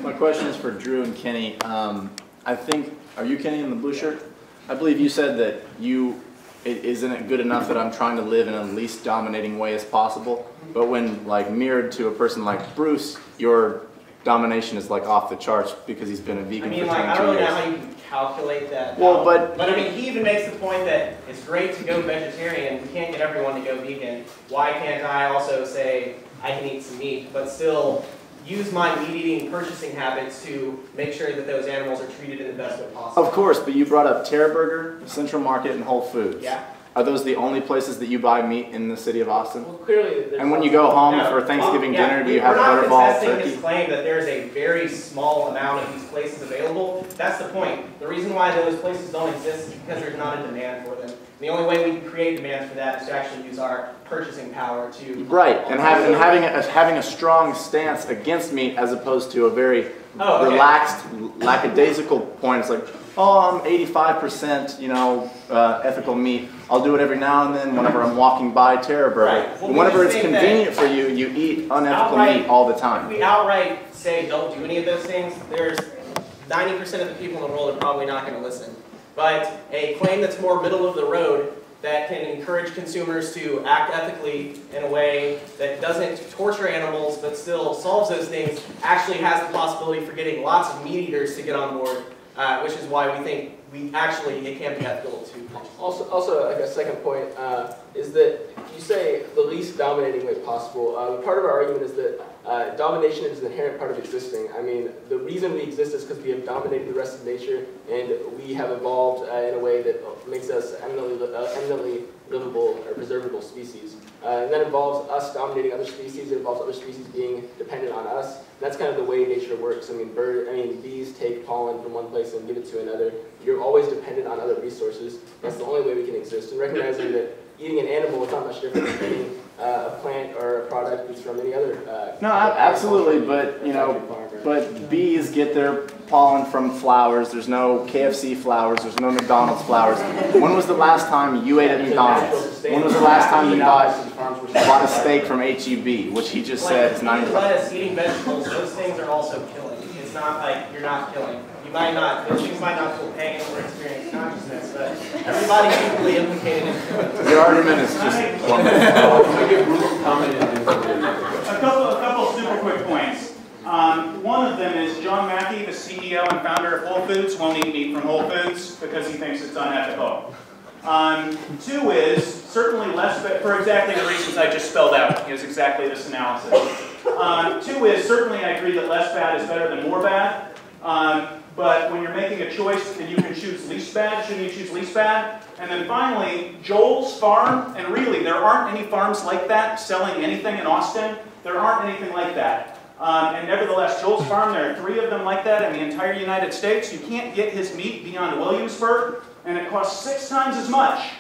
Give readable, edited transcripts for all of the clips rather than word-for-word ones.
My question is for Drew and Kenny. I think, are you Kenny in the blue shirt? I believe you said that isn't it good enough that I'm trying to live in a least dominating way as possible? But when like mirrored to a person like Bruce, your domination is like off the charts because he's been a vegan for 22 years. I don't really know how you can calculate that. Well, but I mean, he even makes the point that it's great to go vegetarian. We can't get everyone to go vegan. Why can't I also say I can eat some meat, but still use my meat-eating purchasing habits to make sure that those animals are treated in the best way possible? Of course, but you brought up Terra Burger, Central Market, and Whole Foods. Yeah. Are those the only places that you buy meat in the city of Austin? Well, clearly. And when you go home for Thanksgiving dinner, do you have butterball turkey? We're not contesting his claim that there's a very small amount of these places available. That's the point. The reason why those places don't exist is because there's not a demand for them. And the only way we can create demand for that is to actually use our purchasing power to... Right, and having a strong stance against meat as opposed to a very relaxed, lackadaisical point. It's like, oh, I'm 85%, ethical meat. I'll do it every now and then whenever I'm walking by Terra Burger. Right. Well, whenever it's convenient for you, you eat unethical meat all the time. If we outright say don't do any of those things, there's 90% of the people in the world are probably not going to listen. But a claim that's more middle of the road that can encourage consumers to act ethically in a way that doesn't torture animals but still solves those things actually has the possibility for getting lots of meat eaters to get on board, which is why we think it can be ethical too. Also, like a second point is that you say the least dominating way possible. Part of our argument is that domination is an inherent part of existing. I mean, the reason we exist is because we have dominated the rest of nature, and we have evolved in a way that makes us eminently livable or preservable species. And that involves us dominating other species. It involves other species being dependent on us. And that's kind of the way nature works. I mean, bees take pollen from one place and give it to another. You're always dependent on other resources. That's the only way we can exist. And recognizing that eating an animal is not much different than eating a plant or a product that's from any other. No, absolutely, but but bees get their pollen from flowers. There's no KFC flowers. There's no McDonald's flowers. When was the last time you ate at McDonald's? When was the last time you bought a steak from HEB, which he just said is 90%? Lettuce, eating vegetables, those things are also killing. It's not like you're not killing. You might not, those things might not feel pain or experience consciousness, but everybody's equally implicated in it. Your argument is just a couple super quick points. One of them is John Mackey, the CEO and founder of Whole Foods, won't eat meat from Whole Foods because he thinks it's unethical. Two is certainly less, for exactly the reasons I just spelled out. Is exactly this analysis. Two is certainly I agree that less bad is better than more bad. But when you're making a choice and you can choose least bad, shouldn't you choose least bad? And then finally, Joel's farm, and really there aren't any farms like that selling anything in Austin. There aren't anything like that. And nevertheless, Joel's farm, there are 3 of them like that in the entire United States. You can't get his meat beyond Williamsburg, and it costs 6 times as much.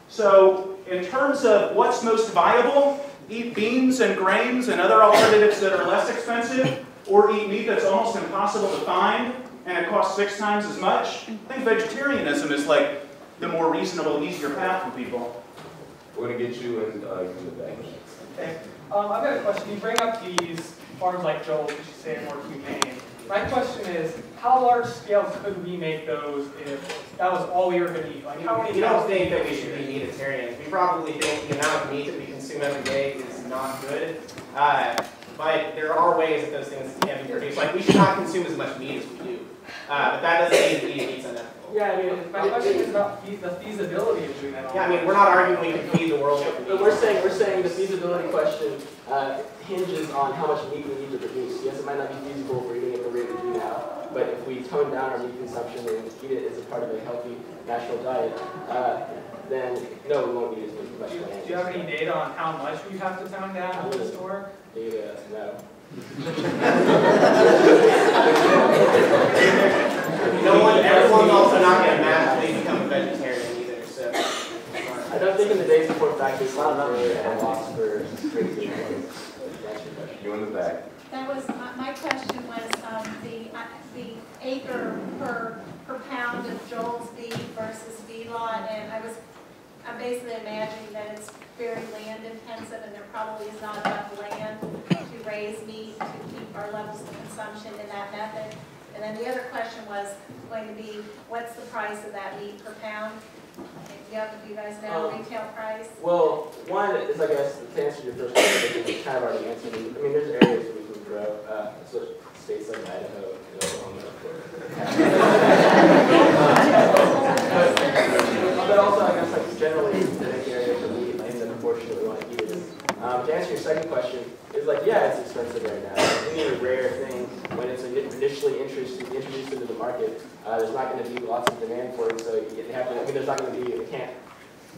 So in terms of what's most viable, eat beans and grains and other alternatives that are less expensive, or eat meat that's almost impossible to find, and it costs 6 times as much. I think vegetarianism is like the more reasonable, easier path for people. We're going to get you in the back. Okay. I've got a question. You bring up these farms like Joel's, which you say are more humane. My question is, how large scale could we make those if that was all we were going to eat? Like, how many? We don't think that we should be meatitarians. We probably think the amount of meat that we consume every day is not good. But there are ways that those things can be produced. Like, we should not consume as much meat as we do. But that doesn't mean that eating meat's unethical. Yeah, I mean, my question is about the feasibility of doing that. Yeah, I mean, we're not arguing we can feed the world. But we're saying the feasibility question hinges on how much meat we need to produce. Yes, it might not be feasible if we're eating at the rate we do now, but if we tone down our meat consumption and eat it as a part of a healthy natural diet, then no, we won't eat as much. Do you have any data on how much we have to tone down for this to work? Data, no. Everyone's also not going to magically become a vegetarian either, so. I don't think in the days before factories were a loss for crazy. You in the back. That was my question was the acre per pound of Joel's beef versus feedlot, and I'm basically imagining that it's very land intensive, and there probably is not enough land to raise meat to keep our level levels of consumption in that method? And then the other question was going to be, what's the price of that meat per pound? Do you guys know retail price? Well, one is, I guess, to answer your first question, it's kind of already answered. I mean, there's areas where we can grow, so states like Idaho and Oklahoma. But also, I guess, like generally, the area for meat and the proportion that we want to eat it is. To answer your second question, is like, yeah, it's expensive right now. Any rare thing, when it's initially introduced into the market, there's not going to be lots of demand for it, so you have to, I mean, there's not going to be, they can't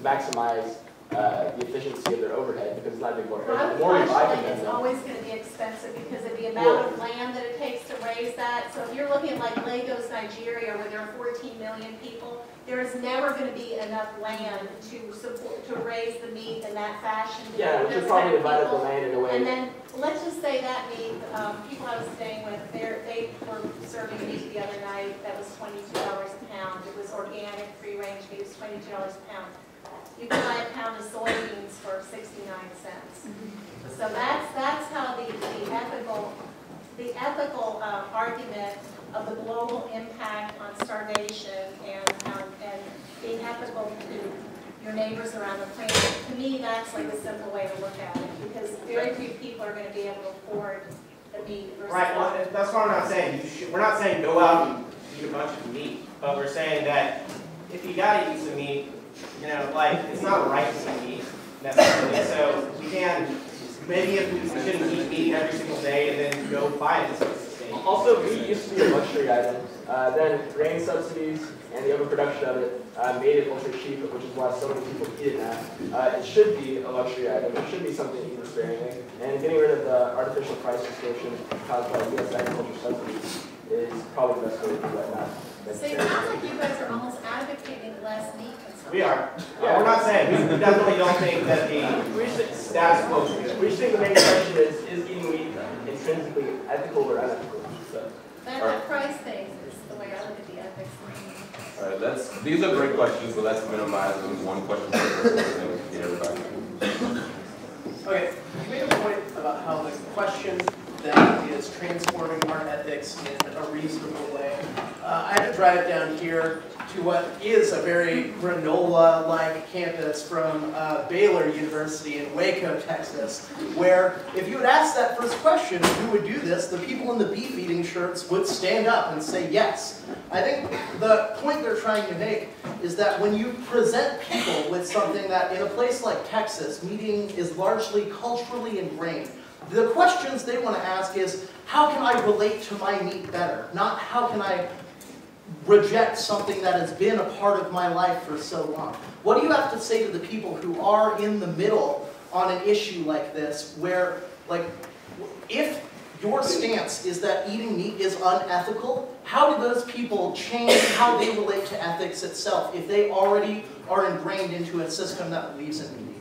maximize the efficiency of their overhead because it's not a big market. I would imagine it's always going to be expensive because of the amount of land that it takes to raise that. So if you're looking at like Lagos, Nigeria, where there are 14 million people, there is never going to be enough land to support, to raise the meat in that fashion. Yeah, we should probably divide up the land in a way. And then let's just say that meat, people I was staying with, they were serving meat the other night that was $22 a pound. It was organic, free-range meat. It was $22 a pound. You can buy a pound of soybeans for 69 cents. So that's how the ethical argument of the global impact on starvation and being ethical to your neighbors around the planet. To me, that's like a simple way to look at it because very few people are going to be able to afford the meat. Right. Well, that's what I'm not saying. We're not saying go out and eat a bunch of meat, but we're saying that if you got to eat some meat, you know, like it's not right to eat meat necessarily. So we can maybe if we shouldn't eat meat every single day and then go buy it. Also, meat used to be a luxury item. Then grain subsidies and the overproduction of it made it ultra cheap, which is why so many people eat it now. It should be a luxury item. It should be something eaten sparingly. And getting rid of the artificial price distortion caused by U.S. agriculture subsidies is probably the best way to do that now. So it sounds like you guys are almost advocating less meat consumption. We are. Yeah, we're not saying. We definitely don't think that the status quo is good. We just think the main question is eating meat intrinsically ethical or unethical? So. That price thing is the way I look at the ethics. All right, these are great questions, but let's minimize them. One question per person and then we can get everybody. Okay, you made a point about how the question that is transforming our ethics in a reasonable way. I had to drive down here to what is a very granola-like campus from Baylor University in Waco, Texas, where if you had asked that first question, who would do this, the people in the beef-eating shirts would stand up and say yes. I think the point they're trying to make is that when you present people with something that in a place like Texas, meeting is largely culturally ingrained, the questions they want to ask is, how can I relate to my meat better? Not how can I reject something that has been a part of my life for so long. What do you have to say to the people who are in the middle on an issue like this, where, like, if your stance is that eating meat is unethical, how do those people change how they relate to ethics itself if they already are ingrained into a system that believes in meat?